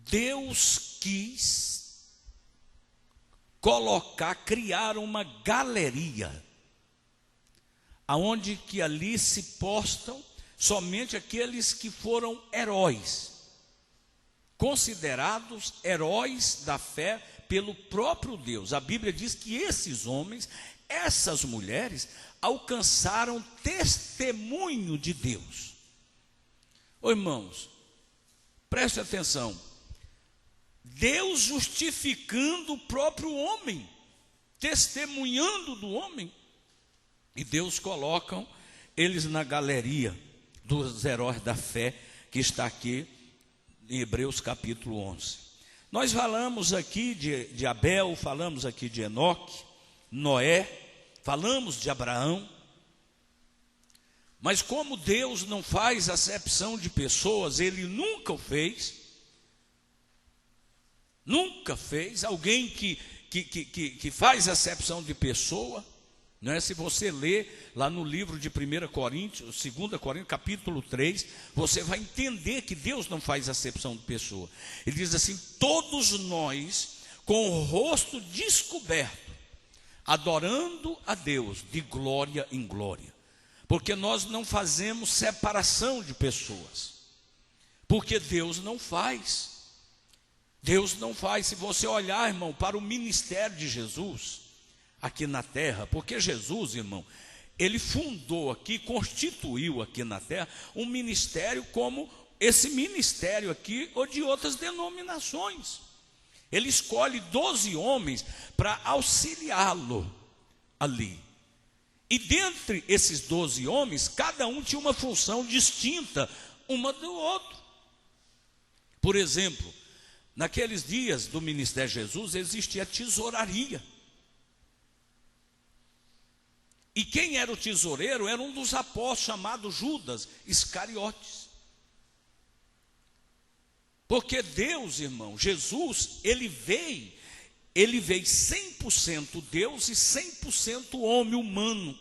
Deus quis criar uma galeria, aonde que ali se postam somente aqueles que foram heróis, considerados heróis da fé pelo próprio Deus. A Bíblia diz que esses homens, essas mulheres, alcançaram testemunho de Deus. Ô irmãos, preste atenção. Deus justificando o próprio homem, testemunhando do homem, e Deus coloca eles na galeria dos heróis da fé, que está aqui em Hebreus capítulo 11. Nós falamos aqui de Abel, falamos aqui de Enoque, Noé, falamos de Abraão. Mas como Deus não faz acepção de pessoas, Ele nunca o fez. Nunca fez. Alguém que faz acepção de pessoa, não é? Se você ler lá no livro de 1 Coríntios, 2 Coríntios, capítulo 3, você vai entender que Deus não faz acepção de pessoa. Ele diz assim: todos nós, com o rosto descoberto, adorando a Deus de glória em glória. Porque nós não fazemos separação de pessoas. Porque Deus não faz. Deus não faz. Se você olhar, irmão, para o ministério de Jesus aqui na terra, porque Jesus, irmão, Ele fundou aqui, constituiu aqui na terra um ministério como esse ministério aqui ou de outras denominações. Ele escolhe 12 homens para auxiliá-lo ali. E dentre esses 12 homens, cada um tinha uma função distinta uma do outro. Por exemplo, naqueles dias do ministério de Jesus existia a tesouraria. E quem era o tesoureiro era um dos apóstolos chamado Judas Iscariotes. Porque Deus, irmão, Jesus, ele veio 100% Deus e 100% homem humano.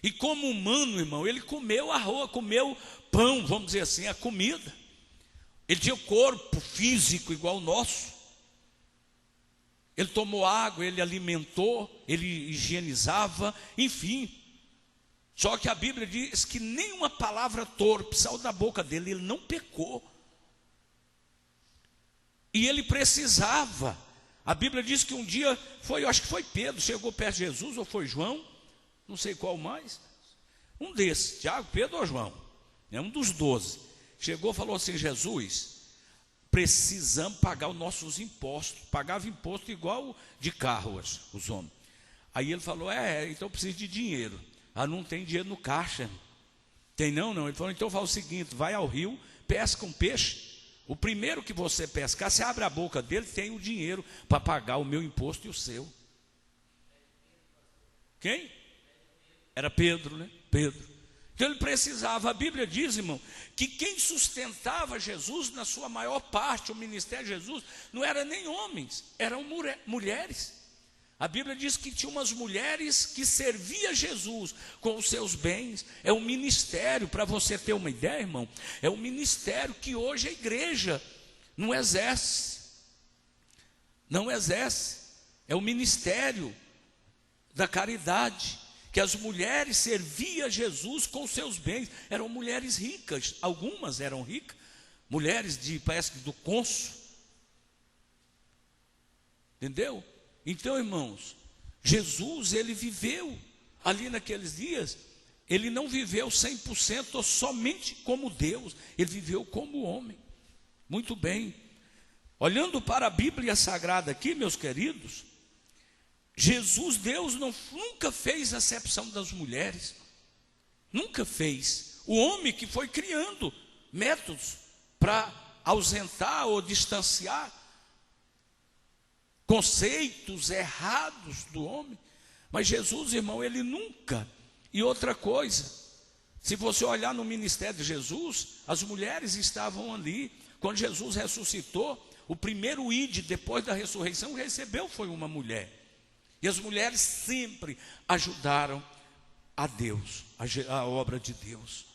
E como humano, irmão, ele comeu arroz, comeu pão, vamos dizer assim, a comida. Ele tinha o corpo físico igual ao nosso. Ele tomou água, ele alimentou, ele higienizava, enfim. Só que a Bíblia diz que nenhuma palavra torpe saiu da boca dele, ele não pecou. E ele precisava. A Bíblia diz que um dia eu acho que foi Pedro, chegou perto de Jesus, ou foi João, não sei qual mais. Um desses, Tiago, Pedro ou João, um dos 12. Chegou e falou assim: Jesus, precisamos pagar os nossos impostos. Pagava imposto igual de carro, os homens. Aí ele falou: então eu preciso de dinheiro. Não tem dinheiro no caixa. Tem não? Ele falou: então fala o seguinte, vai ao rio, pesca um peixe. O primeiro que você pescar, você abre a boca dele, tem o dinheiro para pagar o meu imposto e o seu. Quem? Era Pedro, né? Pedro. Então ele precisava. A Bíblia diz, irmão, que quem sustentava Jesus na sua maior parte, o ministério de Jesus, não eram nem homens, eram mulheres. A Bíblia diz que tinha umas mulheres que serviam Jesus com os seus bens. É um ministério, para você ter uma ideia, irmão, é um ministério que hoje a igreja não exerce. Não exerce. É o ministério da caridade, que as mulheres serviam Jesus com os seus bens. Eram mulheres ricas, algumas eram ricas, mulheres parece que do cônsul. Entendeu? Então, irmãos, Jesus, ele viveu ali naqueles dias, ele não viveu 100% ou somente como Deus, ele viveu como homem. Muito bem. Olhando para a Bíblia Sagrada aqui, meus queridos, Jesus, Deus nunca fez acepção das mulheres, nunca fez. O homem que foi criando métodos para ausentar ou distanciar conceitos errados do homem. Mas Jesus, irmão, ele nunca. E outra coisa, se você olhar no ministério de Jesus, as mulheres estavam ali. Quando Jesus ressuscitou, o primeiro ide depois da ressurreição recebeu foi uma mulher. E as mulheres sempre ajudaram a Deus, a obra de Deus.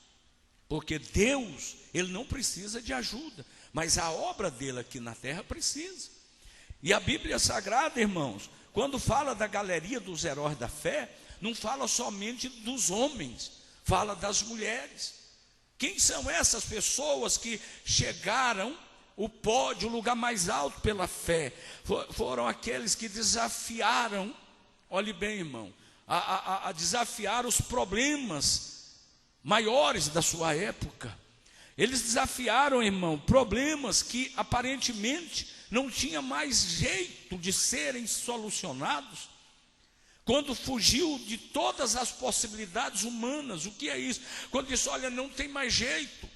Porque Deus, ele não precisa de ajuda, mas a obra dele aqui na terra precisa. E a Bíblia Sagrada, irmãos, quando fala da galeria dos heróis da fé, não fala somente dos homens, fala das mulheres. Quem são essas pessoas que chegaram o pódio, o lugar mais alto pela fé? Foram aqueles que desafiaram, olhe bem, irmão, a desafiar os problemas maiores da sua época. Eles desafiaram, irmão, problemas que aparentemente não tinha mais jeito de serem solucionados. Quando fugiu de todas as possibilidades humanas. O que é isso? Quando disse, olha, não tem mais jeito,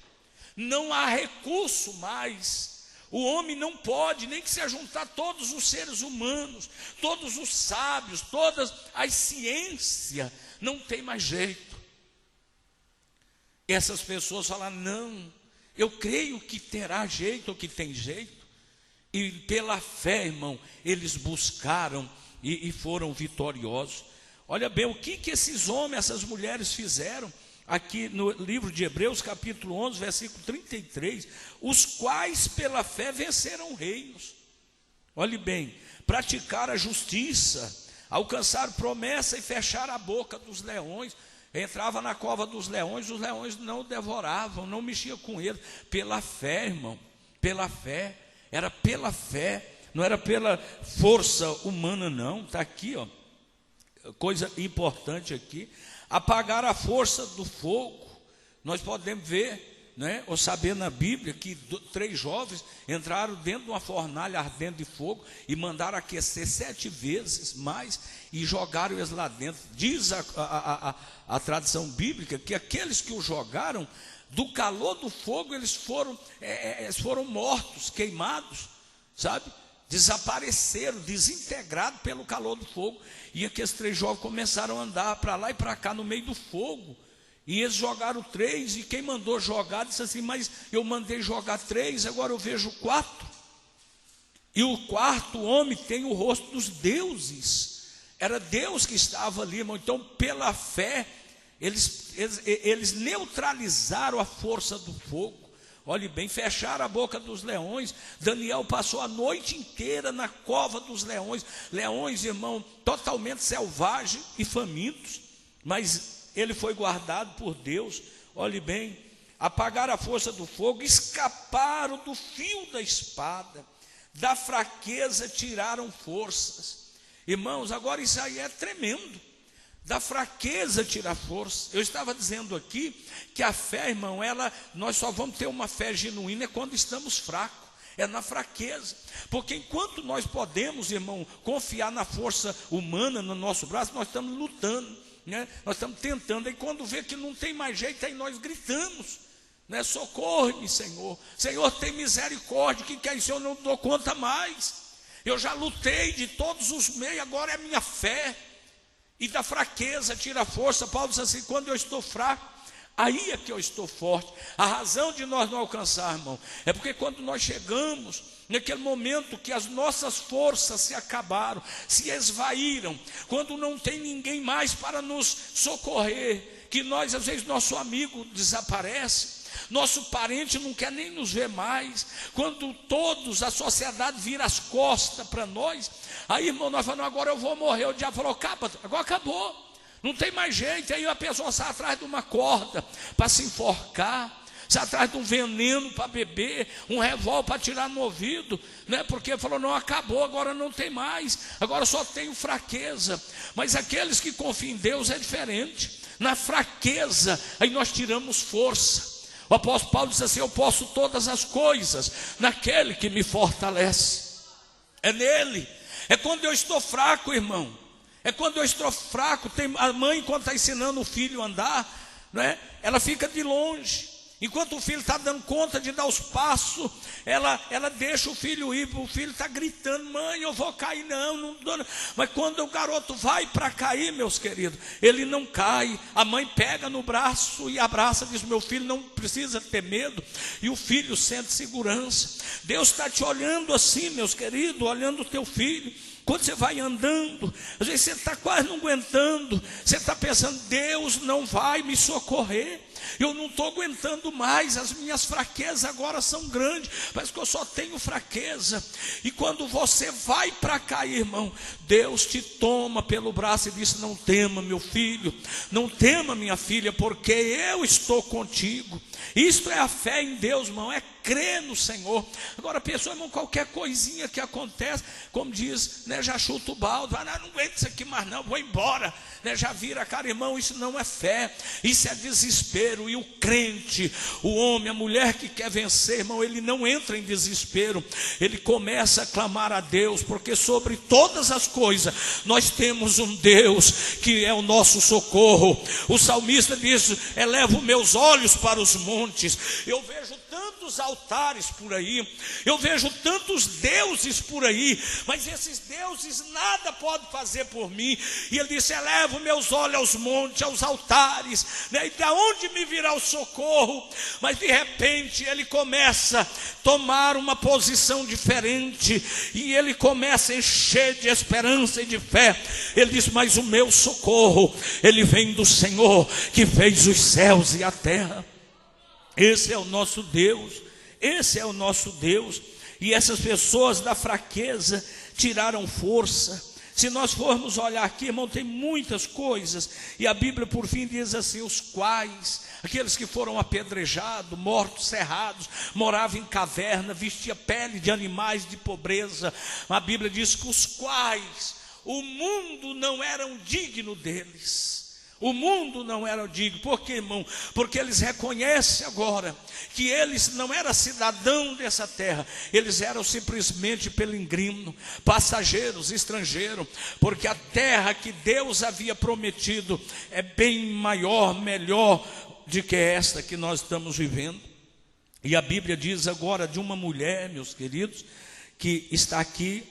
não há recurso mais, o homem não pode, nem que se juntar todos os seres humanos, todos os sábios, todas as ciências, não tem mais jeito. Essas pessoas falaram, não, eu creio que terá jeito, ou que tem jeito. E pela fé, irmão, eles buscaram e foram vitoriosos. Olha bem, o que esses homens, essas mulheres fizeram? Aqui no livro de Hebreus, capítulo 11, versículo 33, os quais pela fé venceram reinos. Olhe bem, praticaram a justiça, alcançaram promessa e fecharam a boca dos leões. Entrava na cova dos leões, os leões não o devoravam, não mexiam com ele. Pela fé, irmão, pela fé, era pela fé, não era pela força humana, não. Está aqui, ó, coisa importante aqui. Apagar a força do fogo. Nós podemos ver, né, ou saber na Bíblia que 3 jovens entraram dentro de uma fornalha ardendo de fogo e mandaram aquecer 7 vezes mais e jogaram eles lá dentro. Diz a tradição bíblica que aqueles que o jogaram, do calor do fogo, eles foram mortos, queimados, sabe? Desapareceram, desintegrados pelo calor do fogo. E aqueles 3 jovens começaram a andar para lá e para cá no meio do fogo. E eles jogaram 3, e quem mandou jogar disse assim, mas eu mandei jogar 3, agora eu vejo 4. E o 4º homem tem o rosto dos deuses. Era Deus que estava ali, irmão. Então, pela fé, eles neutralizaram a força do fogo. Olhe bem, fecharam a boca dos leões. Daniel passou a noite inteira na cova dos leões. Leões, irmão, totalmente selvagens e famintos, mas ele foi guardado por Deus. Olhe bem, apagaram a força do fogo, escaparam do fio da espada, da fraqueza tiraram forças. Irmãos, agora isso aí é tremendo. Da fraqueza tirar força. Eu estava dizendo aqui que a fé, irmão, nós só vamos ter uma fé genuína quando estamos fracos, é na fraqueza. Porque enquanto nós podemos, irmão, confiar na força humana no nosso braço, nós estamos lutando, né? Nós estamos tentando, e quando vê que não tem mais jeito, aí nós gritamos, né? Socorre-me, Senhor, Senhor, tem misericórdia, que é isso? Eu não dou conta mais, eu já lutei de todos os meios, agora é a minha fé. E da fraqueza tira a força. Paulo diz assim, quando eu estou fraco, aí é que eu estou forte. A razão de nós não alcançar, irmão, é porque quando nós chegamos naquele momento que as nossas forças se acabaram, se esvaíram, quando não tem ninguém mais para nos socorrer, que nós, às vezes, nosso amigo desaparece, nosso parente não quer nem nos ver mais, quando a sociedade vira as costas para nós, aí, irmão, nós falamos, agora eu vou morrer. O diabo falou, agora acabou, não tem mais jeito. Aí a pessoa sai atrás de uma corda para se enforcar, sai atrás de um veneno para beber, um revólver para tirar no ouvido, né? Porque falou, não, acabou, agora não tem mais, agora só tenho fraqueza. Mas aqueles que confiam em Deus é diferente. Na fraqueza, aí nós tiramos força. O apóstolo Paulo diz assim, eu posso todas as coisas naquele que me fortalece. É nele. É quando eu estou fraco, irmão. É quando eu estou fraco. Tem a mãe, quando está ensinando o filho a andar, né, ela fica de longe. Enquanto o filho está dando conta de dar os passos, ela deixa o filho ir. O filho está gritando, mãe, eu vou cair, não dou não. Mas quando o garoto vai para cair, meus queridos, ele não cai. A mãe pega no braço e abraça, diz, meu filho, não precisa ter medo. E o filho sente segurança. Deus está te olhando assim, meus queridos, olhando o teu filho. Quando você vai andando, às vezes você está quase não aguentando, você está pensando, Deus não vai me socorrer. eu não estou aguentando mais, as minhas fraquezas agora são grandes, parece que eu só tenho fraqueza. E quando você vai para cair, irmão, Deus te toma pelo braço e diz: não tema, meu filho, não tema, minha filha, porque eu estou contigo. Isto é a fé em Deus, irmão, é crer no Senhor. Agora a pessoa, irmão, qualquer coisinha que acontece, como diz, né, já chuta o balde, não aguento isso aqui mais não, vou embora, né, já vira a cara, irmão, isso não é fé, isso é desespero. E o crente, o homem, a mulher que quer vencer, irmão, ele não entra em desespero, ele começa a clamar a Deus, porque sobre todas as coisas nós temos um Deus que é o nosso socorro. O salmista diz: elevo meus olhos para os montes, eu vejo tantos altares por aí, eu vejo tantos deuses por aí, mas esses deuses nada podem fazer por mim. E ele disse: elevo meus olhos aos montes, aos altares, né? E da onde me virá o socorro? Mas de repente ele começa a tomar uma posição diferente, e ele começa a encher de esperança e de fé. Ele diz: mas o meu socorro, ele vem do Senhor que fez os céus e a terra. Esse é o nosso Deus, esse é o nosso Deus. E essas pessoas da fraqueza tiraram força. Se nós formos olhar aqui, irmão, tem muitas coisas. E a Bíblia por fim diz assim: os quais, aqueles que foram apedrejados, mortos, cerrados, moravam em caverna, vestia pele de animais de pobreza. A Bíblia diz que os quais o mundo não era digno deles. O mundo não era digno. Por quê, irmão? Porque eles reconhecem agora que eles não eram cidadãos dessa terra, eles eram simplesmente peregrinos, passageiros, estrangeiros, porque a terra que Deus havia prometido é bem maior, melhor do que esta que nós estamos vivendo. E a Bíblia diz agora de uma mulher, meus queridos, que está aqui,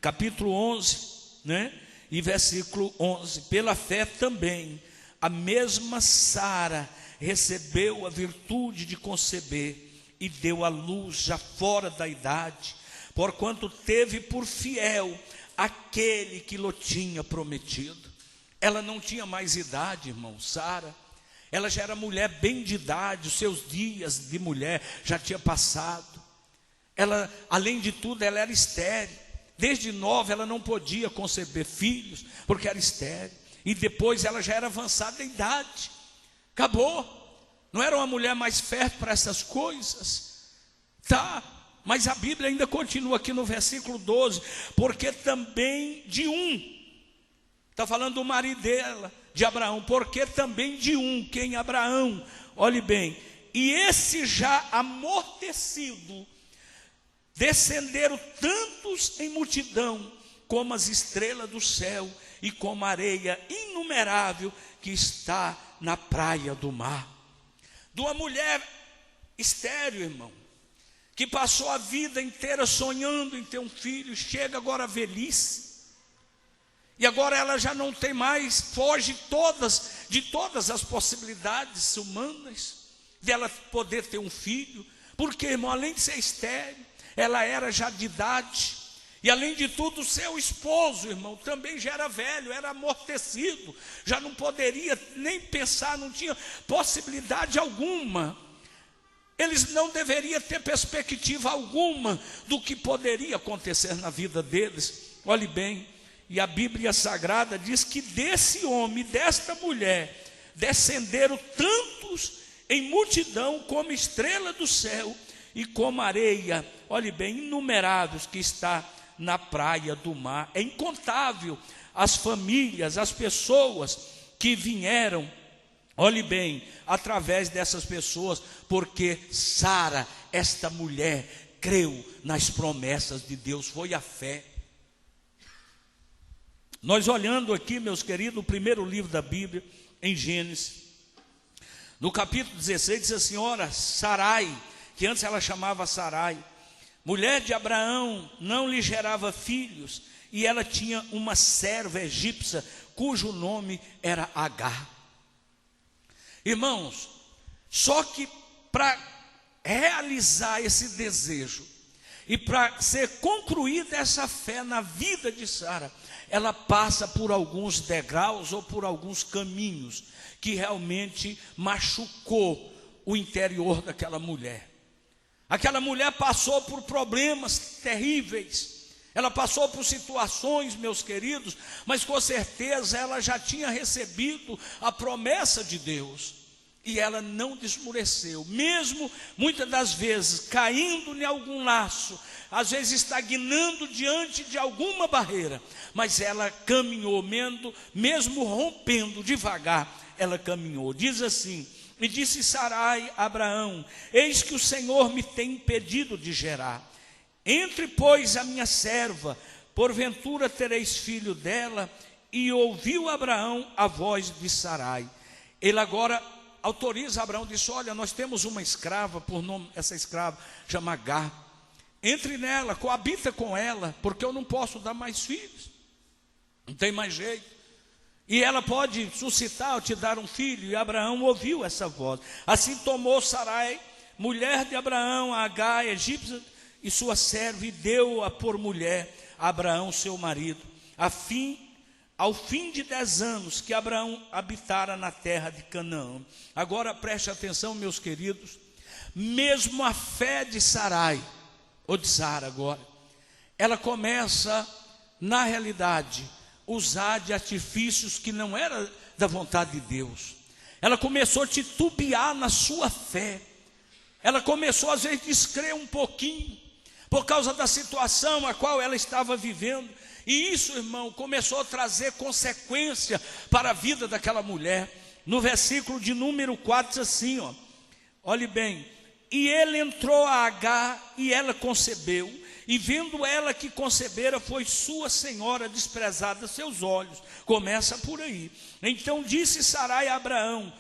capítulo 11, né? E versículo 11: pela fé também a mesma Sara recebeu a virtude de conceber e deu à luz já fora da idade, porquanto teve por fiel aquele que lhe tinha prometido. Ela não tinha mais idade, irmão, Sara. Ela já era mulher bem de idade, os seus dias de mulher já tinha passado. Ela, além de tudo, ela era estéril. Desde nova ela não podia conceber filhos, porque era estéril. E depois ela já era avançada em idade. Acabou. Não era uma mulher mais fértil para essas coisas. Tá, mas a Bíblia ainda continua aqui no versículo 12. Porque também de um, está falando do marido dela, de Abraão. Porque também de um, quem? Abraão. Olhe bem. E esse já amortecido, descenderam tantos em multidão, como as estrelas do céu, e como a areia inumerável que está na praia do mar. De uma mulher estéril, irmão, que passou a vida inteira sonhando em ter um filho, chega agora a velhice, e agora ela já não tem mais, foge de todas as possibilidades humanas, dela poder ter um filho, porque, irmão, além de ser estéril, ela era já de idade. E além de tudo, o seu esposo, irmão, também já era velho, era amortecido, já não poderia nem pensar, não tinha possibilidade alguma. Eles não deveriam ter perspectiva alguma do que poderia acontecer na vida deles. Olhe bem, e a Bíblia Sagrada diz que desse homem, desta mulher, descenderam tantos em multidão como estrela do céu e como areia, olhe bem, inumeráveis que está na praia do mar. É incontável as famílias, as pessoas que vieram, olhe bem, através dessas pessoas, porque Sara, esta mulher, creu nas promessas de Deus, foi a fé. Nós olhando aqui, meus queridos, o primeiro livro da Bíblia, em Gênesis, no capítulo 16, diz assim: ora, Sarai, que antes ela chamava Sarai, mulher de Abraão, não lhe gerava filhos, e ela tinha uma serva egípcia, cujo nome era Agar. Irmãos, só que para realizar esse desejo E para ser concluída essa fé na vida de Sara, ela passa por alguns degraus ou por alguns caminhos que realmente machucou o interior daquela mulher. Aquela mulher passou por problemas terríveis, ela passou por situações, meus queridos, mas com certeza ela já tinha recebido a promessa de Deus. E ela não desmureceu, mesmo muitas das vezes caindo em algum laço, às vezes estagnando diante de alguma barreira, mas ela caminhou, mesmo rompendo devagar, ela caminhou. Diz assim: e disse Sarai a Abraão: eis que o Senhor me tem impedido de gerar. Entre, pois, a minha serva, porventura tereis filho dela. E ouviu Abraão a voz de Sarai. Ele agora autoriza Abraão, disse: olha, nós temos uma escrava, por nome, essa escrava chama Agar. Entre nela, coabita com ela, porque eu não posso dar mais filhos, não tem mais jeito. E ela pode suscitar ou te dar um filho. E Abraão ouviu essa voz. Assim tomou Sarai, mulher de Abraão, a Agar, egípcia, e sua serva, e deu-a por mulher a Abraão, seu marido, ao fim de 10 anos que Abraão habitara na terra de Canaã. Agora preste atenção, meus queridos, mesmo a fé de Sarai, ou de Sara agora, ela começa, na realidade, usar de artifícios que não era da vontade de Deus. Ela começou a titubear na sua fé. Ela começou às vezes a descrer um pouquinho, por causa da situação a qual ela estava vivendo. E isso, irmão, começou a trazer consequência para a vida daquela mulher. No versículo de número 4 diz assim, olhe bem: e ele entrou a Agar, e ela concebeu, e vendo ela que concebera, foi sua senhora desprezada a seus olhos. Começa por aí. Então disse Sarai a Abraão: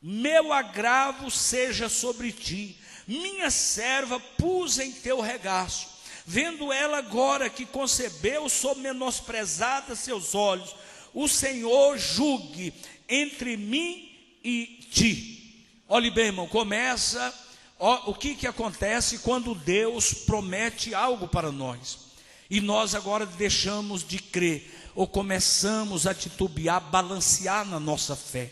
meu agravo seja sobre ti, minha serva pus em teu regaço. Vendo ela agora que concebeu, sou menosprezada a seus olhos. O Senhor julgue entre mim e ti. Olhe bem, irmão, começa o que acontece quando Deus promete algo para nós, e nós agora deixamos de crer, ou começamos a titubear, balancear na nossa fé.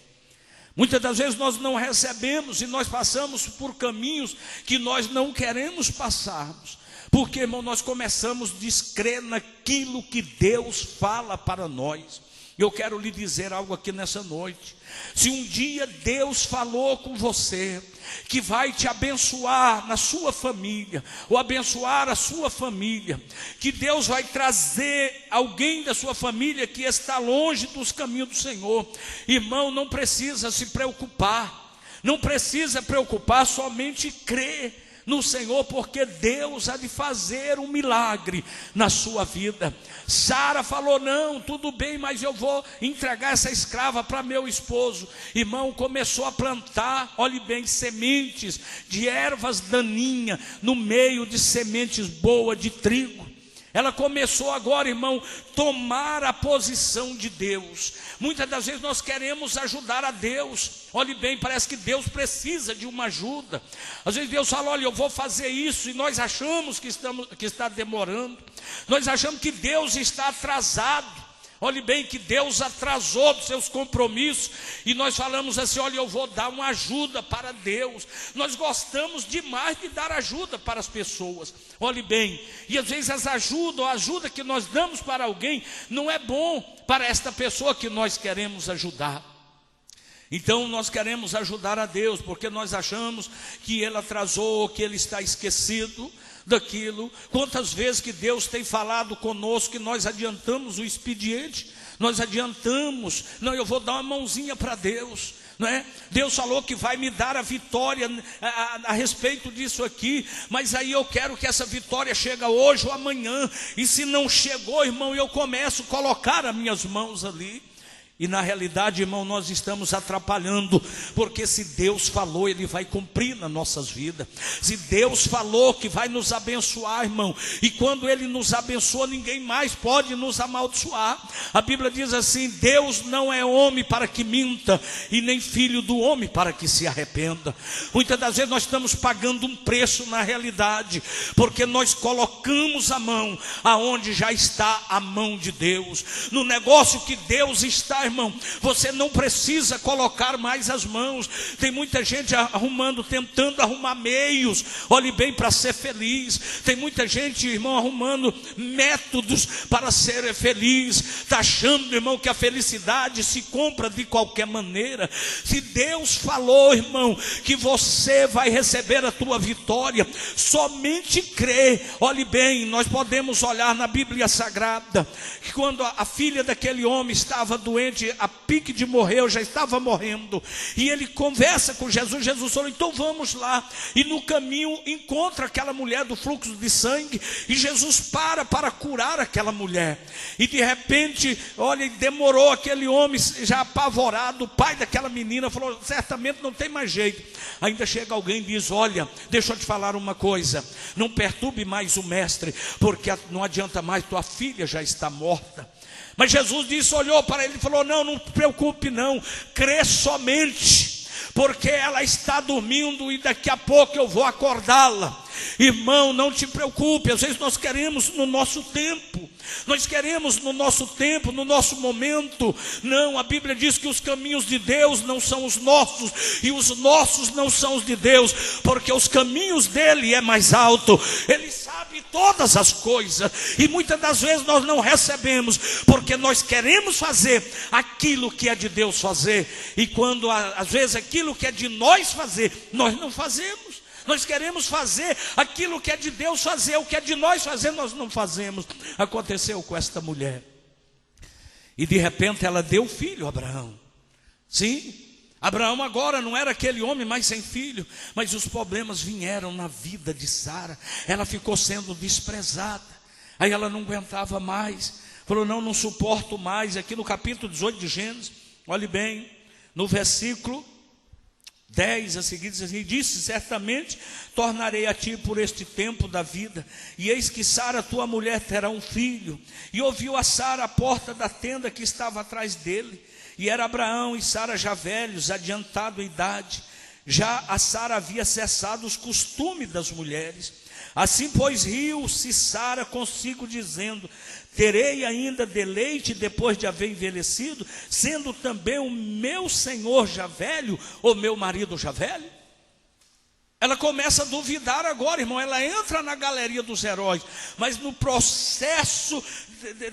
Muitas das vezes nós não recebemos, e nós passamos por caminhos que nós não queremos passarmos, porque, irmão, nós começamos a descrer naquilo que Deus fala para nós. Eu quero lhe dizer algo aqui nessa noite: se um dia Deus falou com você que vai te abençoar na sua família, ou abençoar a sua família, que Deus vai trazer alguém da sua família que está longe dos caminhos do Senhor, irmão, não precisa se preocupar, não precisa preocupar, somente crer no Senhor, porque Deus há de fazer um milagre na sua vida. Sara falou: não, tudo bem, mas eu vou entregar essa escrava para meu esposo. Irmão, começou a plantar, olhe bem, sementes de ervas daninhas no meio de sementes boas de trigo. Ela começou agora, irmão, tomar a posição de Deus. Muitas das vezes nós queremos ajudar a Deus. Olhe bem, parece que Deus precisa de uma ajuda. Às vezes Deus fala: olha, eu vou fazer isso, e nós achamos que está demorando. Nós achamos que Deus está atrasado. Olhe bem, que Deus atrasou dos seus compromissos, e nós falamos assim: olha, eu vou dar uma ajuda para Deus. Nós gostamos demais de dar ajuda para as pessoas. Olhe bem, e às vezes a ajuda que nós damos para alguém não é bom para esta pessoa que nós queremos ajudar. Então nós queremos ajudar a Deus, porque nós achamos que Ele atrasou, que Ele está esquecido daquilo. Quantas vezes que Deus tem falado conosco que nós adiantamos o expediente, nós adiantamos: não, eu vou dar uma mãozinha para Deus, não é? Deus falou que vai me dar a vitória a respeito disso aqui, mas aí eu quero que essa vitória chegue hoje ou amanhã, e se não chegou, irmão, eu começo a colocar as minhas mãos ali. E na realidade, irmão, nós estamos atrapalhando, porque se Deus falou, Ele vai cumprir nas nossas vidas. Se Deus falou que vai nos abençoar, irmão, e quando Ele nos abençoa, ninguém mais pode nos amaldiçoar. A Bíblia diz assim: Deus não é homem para que minta, e nem filho do homem para que se arrependa. Muitas das vezes nós estamos pagando um preço na realidade, porque nós colocamos a mão aonde já está a mão de Deus. No negócio que Deus está, irmão, você não precisa colocar mais as mãos. Tem muita gente tentando arrumar meios, olhe bem, para ser feliz. Tem muita gente, irmão, arrumando métodos para ser feliz. Está achando, irmão, que a felicidade se compra de qualquer maneira. Se Deus falou, irmão, que você vai receber a tua vitória, somente crê. Olhe bem, nós podemos olhar na Bíblia Sagrada, que quando a filha daquele homem estava doente, a pique de morrer, já estava morrendo, e ele conversa com Jesus. Jesus falou: então vamos lá. E no caminho encontra aquela mulher do fluxo de sangue, e Jesus para curar aquela mulher. E de repente, olha, demorou, aquele homem já apavorado, o pai daquela menina falou: certamente não tem mais jeito. Ainda chega alguém e diz: olha, deixa eu te falar uma coisa, não perturbe mais o mestre, porque não adianta mais, tua filha já está morta. Mas Jesus disse, olhou para ele e falou: não te preocupe não, crê somente, porque ela está dormindo e daqui a pouco eu vou acordá-la. Irmão, não te preocupe. Às vezes nós queremos no nosso tempo, no nosso momento. Não, a Bíblia diz que os caminhos de Deus não são os nossos, e os nossos não são os de Deus, porque os caminhos dele é mais alto. Ele sabe todas as coisas, e muitas das vezes nós não recebemos, porque nós queremos fazer aquilo que é de Deus fazer, e quando às vezes aquilo que é de nós fazer, nós não fazemos. Nós queremos fazer aquilo que é de Deus fazer, o que é de nós fazer, nós não fazemos. Aconteceu com esta mulher, e de repente ela deu filho a Abraão. Sim, Abraão agora não era aquele homem mais sem filho, mas os problemas vieram na vida de Sara. Ela ficou sendo desprezada, aí ela não aguentava mais, falou: não suporto mais. Aqui no capítulo 18 de Gênesis, olhe bem, no versículo 10 a seguir diz assim: disse, certamente tornarei a ti por este tempo da vida, e eis que Sara tua mulher terá um filho. E ouviu a Sara a porta da tenda que estava atrás dele, e era Abraão e Sara já velhos, adiantado a idade. Já a Sara havia cessado os costumes das mulheres. Assim pois riu-se Sara consigo, dizendo: terei ainda deleite depois de haver envelhecido, sendo também o meu senhor já velho, ou meu marido já velho? Ela começa a duvidar agora, irmão. Ela entra na galeria dos heróis, mas no processo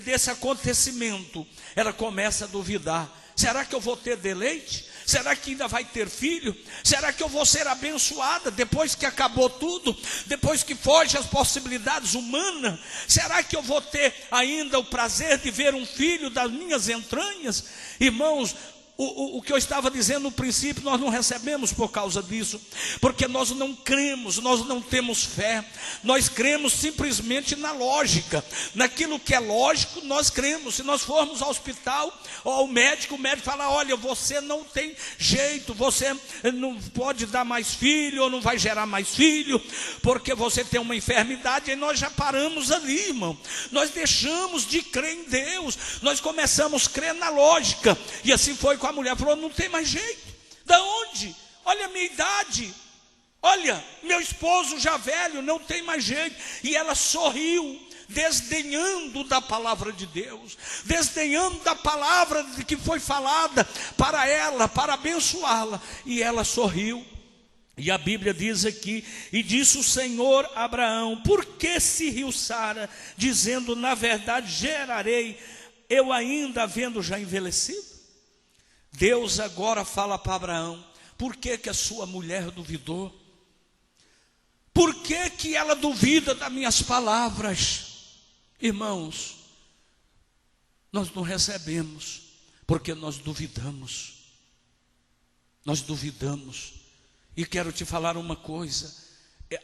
desse acontecimento, ela começa a duvidar: será que eu vou ter deleite? Será que ainda vai ter filho? Será que eu vou ser abençoada depois que acabou tudo? Depois que foge as possibilidades humanas? Será que eu vou ter ainda o prazer de ver um filho das minhas entranhas? Irmãos, o que eu estava dizendo no princípio, nós não recebemos por causa disso, porque nós não cremos, nós não temos fé. Nós cremos simplesmente na lógica, naquilo que é lógico nós cremos. Se nós formos ao hospital ou ao médico, o médico fala: olha, você não tem jeito, você não pode dar mais filho, ou não vai gerar mais filho, porque você tem uma enfermidade. E nós já paramos ali, irmão. Nós deixamos de crer em Deus, nós começamos a crer na lógica. E assim foi com a mulher. Falou: não tem mais jeito. Da onde? Olha a minha idade, olha, meu esposo já velho, não tem mais jeito. E ela sorriu, desdenhando da palavra de Deus, desdenhando da palavra que foi falada para ela, para abençoá-la. E ela sorriu. E a Bíblia diz aqui: e disse o Senhor a Abraão: por que se riu Sara, dizendo, na verdade gerarei, eu ainda havendo já envelhecido? Deus agora fala para Abraão: por que a sua mulher duvidou? Por que ela duvida das minhas palavras? Irmãos, nós não recebemos porque nós duvidamos. Nós duvidamos. E quero te falar uma coisa: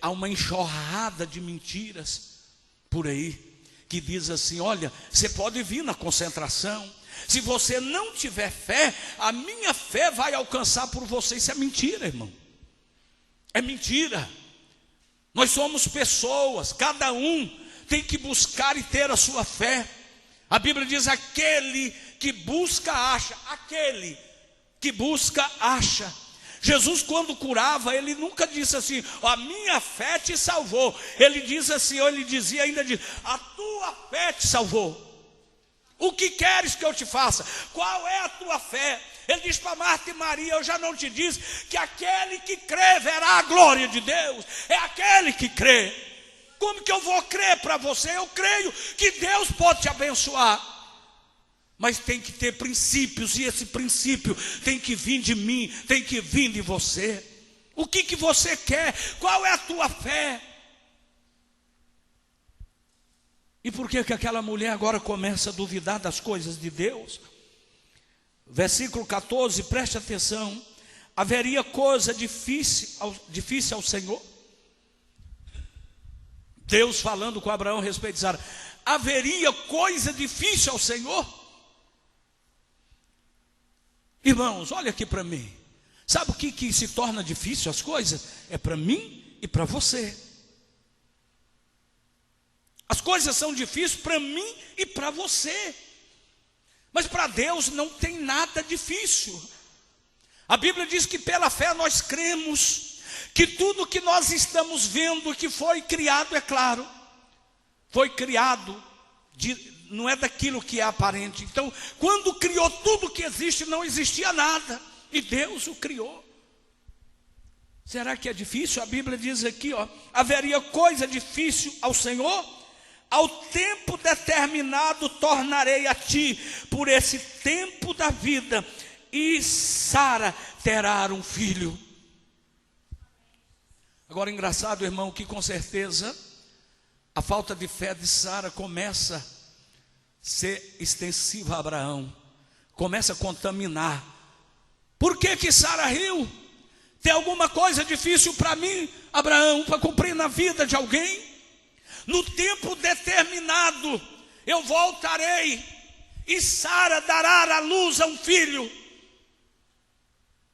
há uma enxurrada de mentiras por aí, que diz assim: olha, você pode vir na concentração, se você não tiver fé, a minha fé vai alcançar por você. Isso é mentira, irmão. É mentira. Nós somos pessoas, cada um tem que buscar e ter a sua fé. A Bíblia diz: aquele que busca, acha. Aquele que busca, acha. Jesus, quando curava, ele nunca disse assim: a minha fé te salvou. Ele diz assim, ou ele dizia ainda, a tua fé te salvou. O que queres que eu te faça? Qual é a tua fé? Ele diz para Marta e Maria: eu já não te disse que aquele que crê verá a glória de Deus? É aquele que crê. Como que eu vou crer para você? Eu creio que Deus pode te abençoar, mas tem que ter princípios, e esse princípio tem que vir de mim, tem que vir de você. O que você quer? Qual é a tua fé? E por que aquela mulher agora começa a duvidar das coisas de Deus? Versículo 14, preste atenção: haveria coisa difícil ao Senhor? Deus falando com Abraão a respeito de Sara. Haveria coisa difícil ao Senhor? Irmãos, olha aqui para mim. Sabe o que se torna difícil as coisas? É para mim e para você. As coisas são difíceis para mim e para você, mas para Deus não tem nada difícil. A Bíblia diz que pela fé nós cremos que tudo que nós estamos vendo que foi criado, é claro, foi criado, não é daquilo que é aparente. Então, quando criou tudo que existe, não existia nada, e Deus o criou. Será que é difícil? A Bíblia diz aqui, haveria coisa difícil ao Senhor? Ao tempo determinado tornarei a ti, por esse tempo da vida, e Sara terá um filho. Agora, engraçado, irmão, que com certeza a falta de fé de Sara começa a ser extensiva a Abraão, começa a contaminar. Por que Sara riu? Tem alguma coisa difícil para mim, Abraão, para cumprir na vida de alguém? No tempo determinado eu voltarei, e Sara dará à luz a um filho.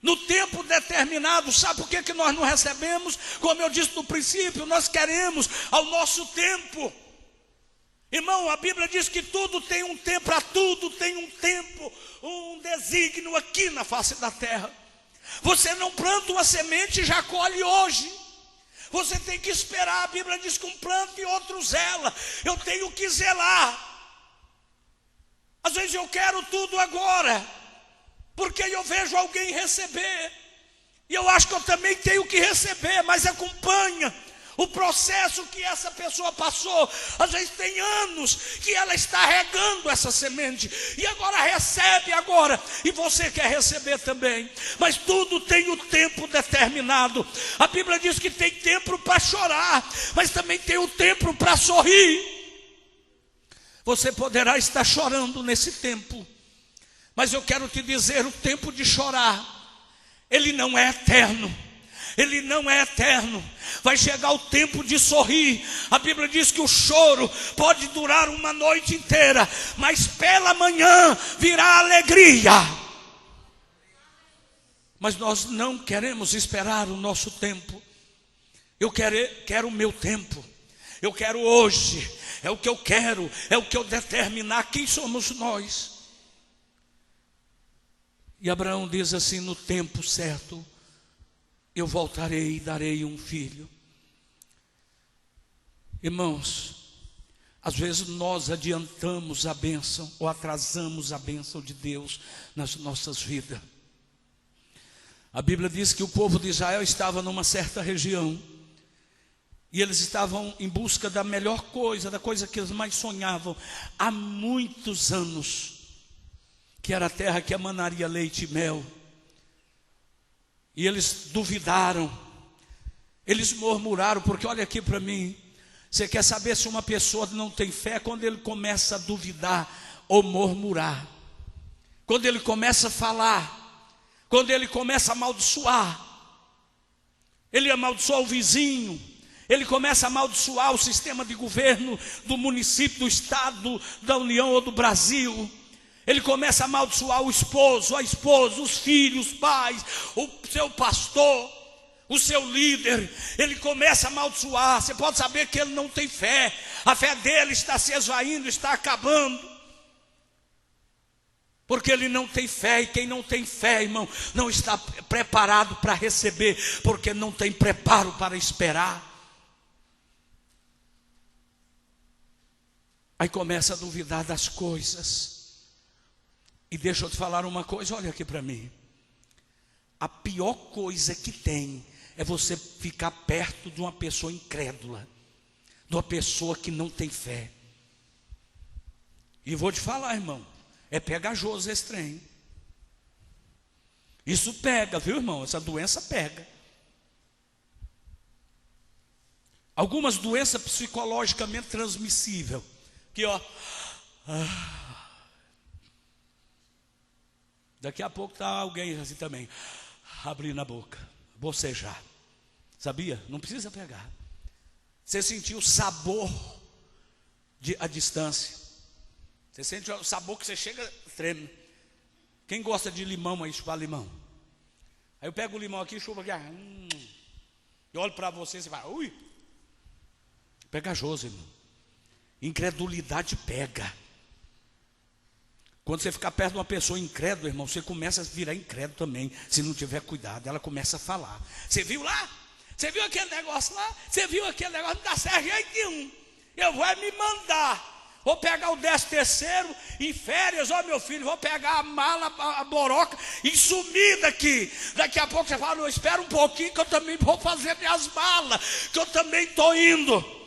No tempo determinado. Sabe por que nós não recebemos? Como eu disse no princípio, nós queremos ao nosso tempo. Irmão, a Bíblia diz que tudo tem um tempo, para tudo tem um tempo, um desígnio aqui na face da terra. Você não planta uma semente e já colhe hoje. Você tem que esperar. A Bíblia diz que um planta e outro zela. Eu tenho que zelar. Às vezes eu quero tudo agora, porque eu vejo alguém receber, e eu acho que eu também tenho que receber, mas acompanha o processo que essa pessoa passou. Às vezes tem anos que ela está regando essa semente, e agora recebe agora, e você quer receber também, mas tudo tem o tempo determinado. A Bíblia diz que tem tempo para chorar, mas também tem o tempo para sorrir. Você poderá estar chorando nesse tempo, mas eu quero te dizer, o tempo de chorar, ele não é eterno. Ele não é eterno. Vai chegar o tempo de sorrir. A Bíblia diz que o choro pode durar uma noite inteira, mas pela manhã virá a alegria. Mas nós não queremos esperar o nosso tempo. Eu quero o meu tempo. Eu quero hoje. É o que eu quero. É o que eu determinar. Quem somos nós? E Abraão diz assim: no tempo certo eu voltarei e darei um filho. Irmãos, às vezes nós adiantamos a bênção ou atrasamos a bênção de Deus nas nossas vidas. A Bíblia diz que o povo de Israel estava numa certa região, e eles estavam em busca da melhor coisa, da coisa que eles mais sonhavam há muitos anos, que era a terra que emanaria leite e mel. E eles duvidaram, eles murmuraram, porque olha aqui para mim, você quer saber se uma pessoa não tem fé? Quando ele começa a duvidar ou murmurar, quando ele começa a falar, quando ele começa a amaldiçoar, ele amaldiçoa o vizinho, Ele começa a amaldiçoar o sistema de governo do município, do estado, da União ou do Brasil. Ele começa a amaldiçoar o esposo, a esposa, os filhos, os pais, o seu pastor, o seu líder. Ele começa a amaldiçoar. Você pode saber que ele não tem fé. A fé dele está se esvaindo, está acabando. Porque ele não tem fé. E quem não tem fé, irmão, não está preparado para receber, porque não tem preparo para esperar. Aí começa a duvidar das coisas. E deixa eu te falar uma coisa, olha aqui para mim. A pior coisa que tem é você ficar perto de uma pessoa incrédula, de uma pessoa que não tem fé. E vou te falar, irmão, é pegajoso esse trem. Isso pega, viu, irmão? Essa doença pega. Algumas doenças psicologicamente transmissíveis. Aqui, ó. Daqui a pouco está alguém assim também, abrindo a boca, bocejar. Sabia? Não precisa pegar. Você sentiu o sabor à distância. Você sente o sabor que você chega, treme. Quem gosta de limão aí, chupar limão? Aí eu pego o limão aqui, chupo aqui. Eu olho para você e você fala, ui. Pegajoso, irmão. Incredulidade pega. Quando você ficar perto de uma pessoa incrédula, irmão, você começa a virar incrédulo também. Se não tiver cuidado, ela começa a falar. Você viu lá? Você viu aquele negócio lá? Você viu aquele negócio? Não dá certo jeito nenhum. Eu vou me mandar. Vou pegar o 13º em férias, ó meu filho, vou pegar a mala, a boroca e sumir daqui. Daqui a pouco você fala, não, espera um pouquinho que eu também vou fazer minhas malas, que eu também estou indo.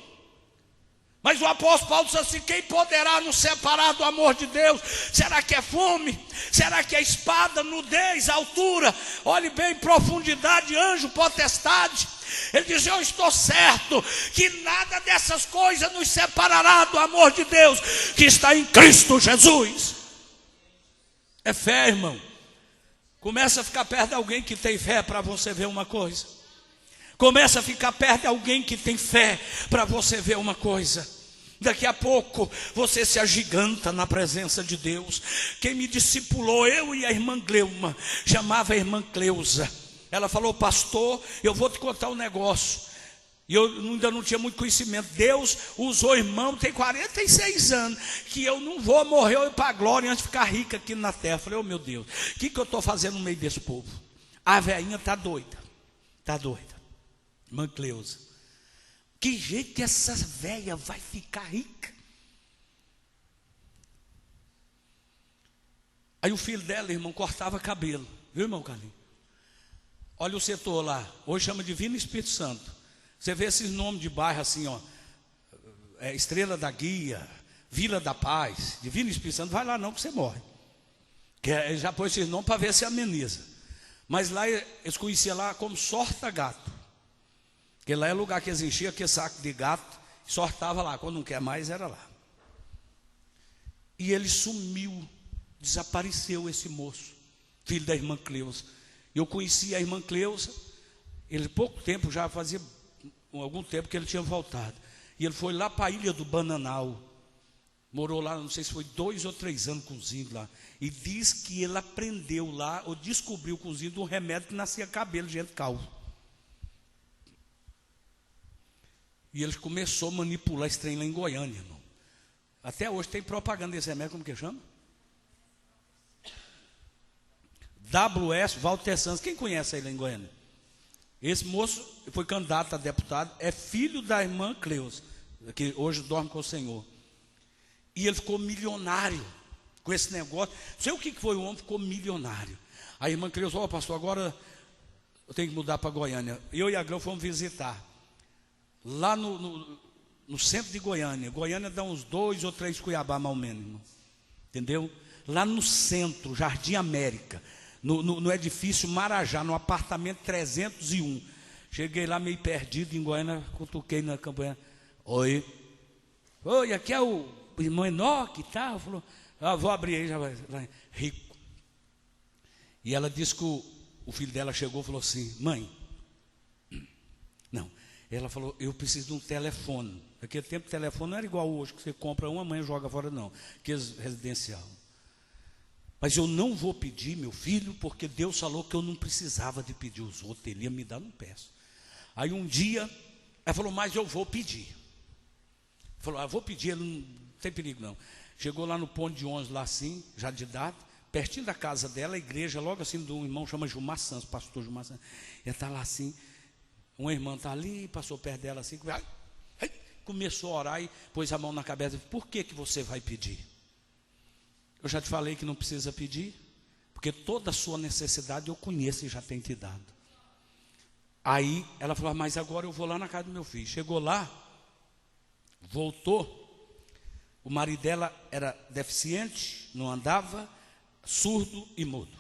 Mas o apóstolo Paulo disse assim, quem poderá nos separar do amor de Deus? Será que é fome? Será que é espada, nudez, altura? Olhe bem, profundidade, anjo, potestade. Ele diz, eu estou certo que nada dessas coisas nos separará do amor de Deus que está em Cristo Jesus. É fé, irmão. Começa a ficar perto de alguém que tem fé para você ver uma coisa. Começa a ficar perto de alguém que tem fé para você ver uma coisa. Daqui a pouco você se agiganta na presença de Deus. Quem me discipulou, eu e a irmã Gleuma, chamava a irmã Cleusa. Ela falou, pastor, eu vou te contar um negócio. E eu ainda não tinha muito conhecimento. Deus usou o irmão, tem 46 anos, que eu não vou morrer ou ir para a glória antes de ficar rica aqui na terra. Eu falei, oh meu Deus, o que eu estou fazendo no meio desse povo? A velhinha está doida. Está doida. Irmã Cleusa. Que jeito que essa velha vai ficar rica? Aí o filho dela, irmão, cortava cabelo. Viu, irmão Carlinhos? Olha o setor lá. Hoje chama Divino Espírito Santo. Você vê esses nomes de bairro assim, ó. Estrela da Guia, Vila da Paz, Divino Espírito Santo. Vai lá não que você morre. Ele já pôs esses nomes para ver se ameniza. Mas lá eles conheciam lá como sorta-gato. Porque lá é lugar que eles enchiam aquele saco de gato, sortava lá, quando não quer mais era lá. E ele sumiu, desapareceu esse moço, filho da irmã Cleusa. Eu conheci a irmã Cleusa, ele pouco tempo, já fazia algum tempo que ele tinha voltado. E ele foi lá para a ilha do Bananal, morou lá, não sei se foi 2 ou 3 anos cozindo lá. E diz que ele aprendeu lá, ou descobriu cozindo um remédio que nascia cabelo de gente calvo. E ele começou a manipular esse trem lá em Goiânia, irmão. Até hoje tem propaganda desse remédio, como que chama? WS Walter Santos. Quem conhece ele lá em Goiânia? Esse moço foi candidato a deputado, é filho da irmã Cleusa, que hoje dorme com o Senhor. E ele ficou milionário com esse negócio. Não sei o que foi, o homem ficou milionário. A irmã Cleusa falou, pastor, agora eu tenho que mudar para Goiânia. Eu e a Grão fomos visitar. Lá no centro de Goiânia. Goiânia dá uns 2 ou 3 Cuiabá, mais ou menos, irmão. Entendeu? Lá no centro, Jardim América, no edifício Marajá, no apartamento 301. Cheguei lá meio perdido em Goiânia, cutuquei na campanha. Oi, aqui é o irmão Enoque e tal. Falou, vou abrir aí, já vai. Rico. E ela disse que o filho dela chegou e falou assim, mãe, não. Ela falou, eu preciso de um telefone. Naquele tempo o telefone não era igual hoje, que você compra uma, amanhã joga fora, não. Que é residencial. Mas eu não vou pedir, meu filho, porque Deus falou que eu não precisava de pedir os outros, Ele ia me dar, não peço. Aí um dia, ela falou, mas eu vou pedir. Falou, vou pedir, não tem perigo não. Chegou lá no ponto de ônibus, lá assim, já de idade, pertinho da casa dela, a igreja, logo assim, de um irmão chama Gilmar Santos, pastor Gilmar Santos. Ele está lá assim, uma irmã está ali, passou perto dela assim, começou a orar e pôs a mão na cabeça. Por que você vai pedir? Eu já te falei que não precisa pedir, porque toda a sua necessidade eu conheço e já tenho te dado. Aí ela falou, mas agora eu vou lá na casa do meu filho. Chegou lá, voltou, o marido dela era deficiente, não andava, surdo e mudo.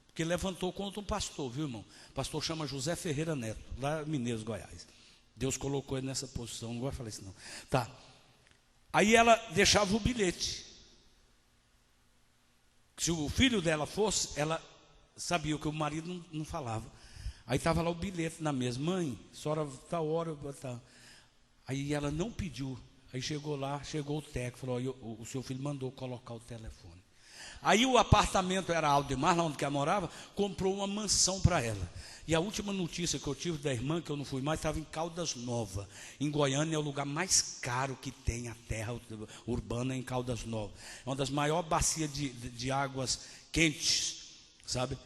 Porque levantou contra um pastor, viu, irmão? O pastor chama José Ferreira Neto, lá em Mineiros, Goiás. Deus colocou ele nessa posição, não vou falar isso não. Tá. Aí ela deixava o bilhete. Se o filho dela fosse, ela sabia que o marido não falava. Aí estava lá o bilhete na mesa. Mãe, a senhora está hora. Tá. Aí ela não pediu. Aí chegou lá, chegou o técnico, falou, o seu filho mandou colocar o telefone. Aí o apartamento era Aldemar, lá onde ela morava, comprou uma mansão para ela. E a última notícia que eu tive da irmã, que eu não fui mais, estava em Caldas Novas. Em Goiânia é o lugar mais caro que tem a terra urbana, em Caldas Novas. É uma das maiores bacias de águas quentes, sabe?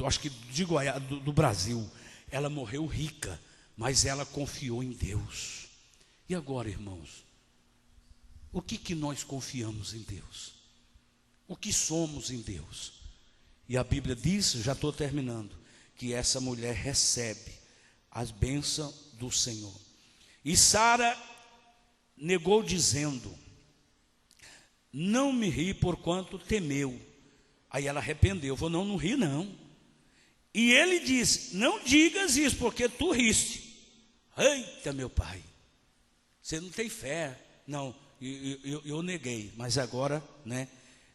Acho que de Goiás, do Brasil. Ela morreu rica, mas ela confiou em Deus. E agora, irmãos, o que nós confiamos em Deus? O que somos em Deus? E a Bíblia diz, já estou terminando, que essa mulher recebe as bênçãos do Senhor. E Sara negou dizendo, não me ri porquanto temeu. Aí ela arrependeu, falou, não ri não. E ele disse, não digas isso, porque tu riste. Eita, meu pai, você não tem fé. Não, eu neguei, mas agora, né?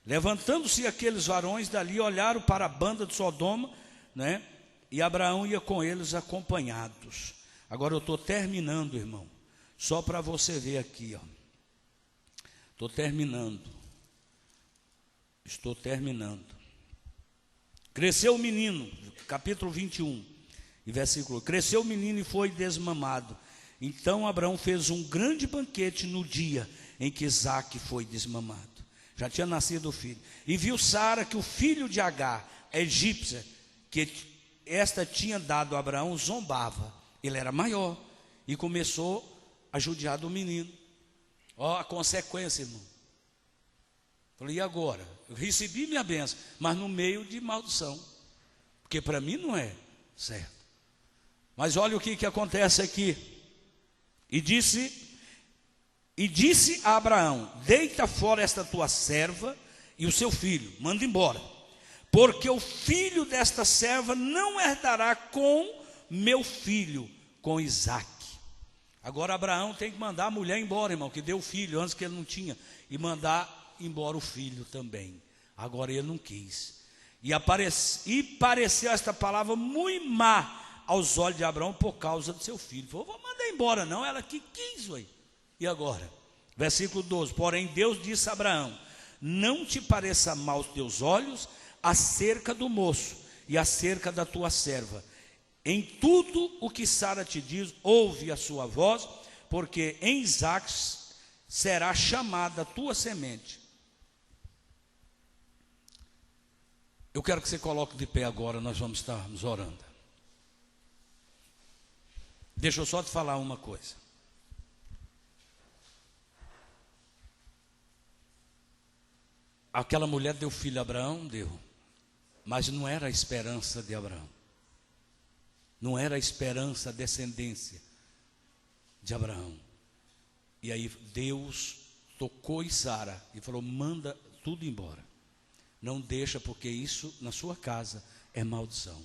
Levantando-se aqueles varões dali, olharam para a banda de Sodoma, né? E Abraão ia com eles acompanhados. Agora eu estou terminando, irmão, só para você ver aqui, ó. Estou terminando. Cresceu o menino, capítulo 21, e versículo. Cresceu o menino e foi desmamado. Então Abraão fez um grande banquete no dia em que Isaque foi desmamado. Já tinha nascido o filho. E viu Sara que o filho de Agar, a egípcia, que esta tinha dado a Abraão, zombava. Ele era maior e começou a judiar do menino. Ó, a consequência, irmão. Falei, e agora? Eu recebi minha bênção, mas no meio de maldição, porque para mim não é certo. Mas olha o que acontece aqui. E disse a Abraão, deita fora esta tua serva e o seu filho, manda embora, porque o filho desta serva não herdará com meu filho, com Isaque. Agora Abraão tem que mandar a mulher embora, irmão, que deu o filho antes que ele não tinha, e mandar embora o filho também. Agora ele não quis. E pareceu esta palavra muito má aos olhos de Abraão por causa do seu filho. Falou, vou mandar embora não, ela que quis, ué. E agora? Versículo 12, porém Deus disse a Abraão, não te pareça mal aos teus olhos acerca do moço e acerca da tua serva. Em tudo o que Sara te diz, ouve a sua voz, porque em Isaque será chamada a tua semente. Eu quero que você coloque de pé agora, nós vamos estarmos orando. Deixa eu só te falar uma coisa. Aquela mulher deu filho a Abraão, deu. Mas não era a esperança de Abraão. Não era a esperança, a descendência de Abraão. E aí Deus tocou em Sara e falou, manda tudo embora. Não deixa, porque isso na sua casa é maldição.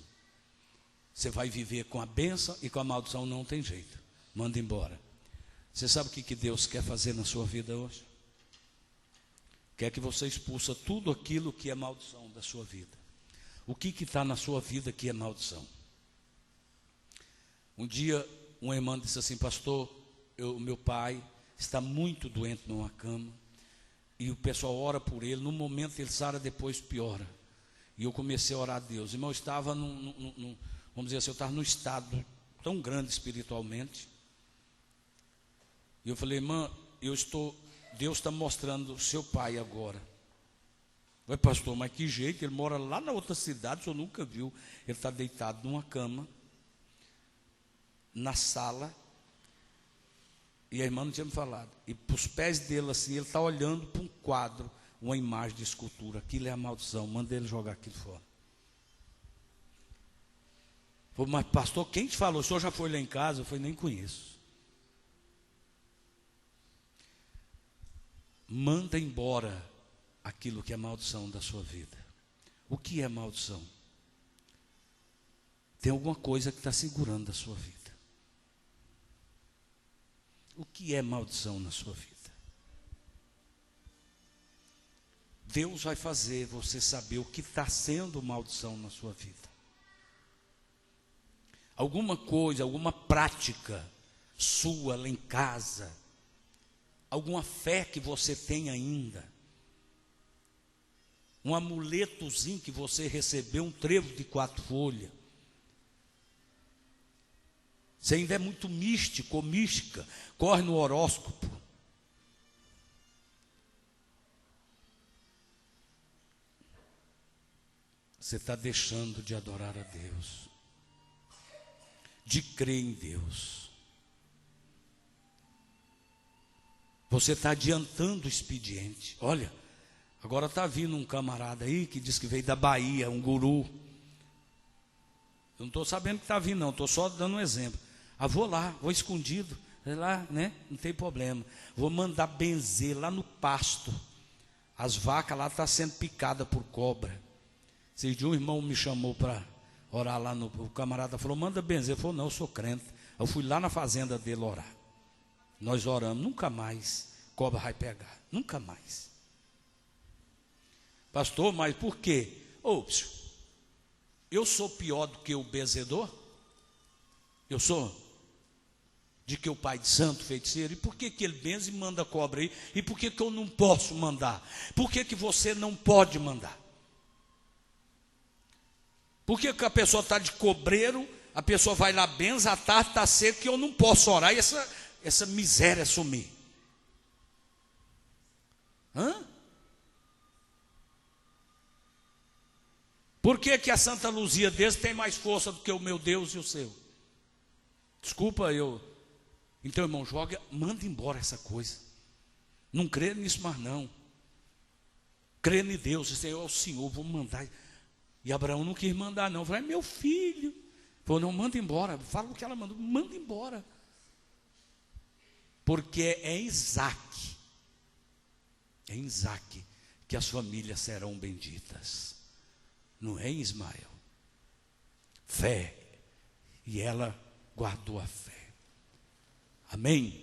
Você vai viver com a bênção e com a maldição não tem jeito. Manda embora. Você sabe o que Deus quer fazer na sua vida hoje? Quer que você expulsa tudo aquilo que é maldição da sua vida. O que está na sua vida que é maldição? Um dia uma irmã disse assim: pastor, meu pai está muito doente numa cama, e o pessoal ora por ele, no momento ele sara, depois piora. E eu comecei a orar a Deus. Irmão, eu estava vamos dizer assim, eu estava num estado tão grande espiritualmente, e eu falei: irmã, Deus está mostrando o seu pai agora. Vai, pastor, mas que jeito? Ele mora lá na outra cidade, o senhor nunca viu. Ele está deitado numa cama, na sala, e a irmã não tinha me falado, e para os pés dele assim, ele está olhando para um quadro, uma imagem de escultura. Aquilo é a maldição, manda ele jogar aquilo fora. Falei: mas pastor, quem te falou? O senhor já foi lá em casa? Eu falei: nem conheço. Manda embora aquilo que é maldição da sua vida. O que é maldição? Tem alguma coisa que está segurando a sua vida. O que é maldição na sua vida? Deus vai fazer você saber o que está sendo maldição na sua vida. Alguma coisa, alguma prática sua lá em casa, alguma fé que você tem ainda, um amuletozinho que você recebeu, um trevo de 4 folhas. Você ainda é muito místico ou mística, corre no horóscopo. Você está deixando de adorar a Deus, de crer em Deus. Você está adiantando o expediente. Olha, agora está vindo um camarada aí que diz que veio da Bahia, um guru. Eu não estou sabendo que está vindo, não, estou só dando um exemplo. Vou lá, vou escondido, sei lá, né? Não tem problema. Vou mandar benzer lá no pasto. As vacas lá estão sendo picadas por cobra. Esse dia um irmão me chamou para orar lá, o camarada falou: manda benzer. Eu falei: não, eu sou crente. Eu fui lá na fazenda dele orar. Nós oramos, nunca mais cobra vai pegar, nunca mais. Pastor, mas por quê? Eu sou pior do que o benzedor? Eu sou? De que o pai de santo, feiticeiro? E por que ele benze e manda cobra aí? E por que eu não posso mandar? Por que você não pode mandar? Por que a pessoa está de cobreiro, a pessoa vai lá, benza, a tarde está seco, que eu não posso orar e essa miséria sumir? Por que a Santa Luzia deles tem mais força do que o meu Deus e o seu? Desculpa eu. Então, irmão, manda embora essa coisa. Não crê nisso mais não. Crê em Deus, esse é o Senhor, vou mandar. E Abraão não quis mandar não. Falei: meu filho. Falou: não, manda embora. Fala o que ela mandou, manda embora. Porque é em Isaac que as famílias serão benditas. Não é em Ismael. Fé. E ela guardou a fé. Amém?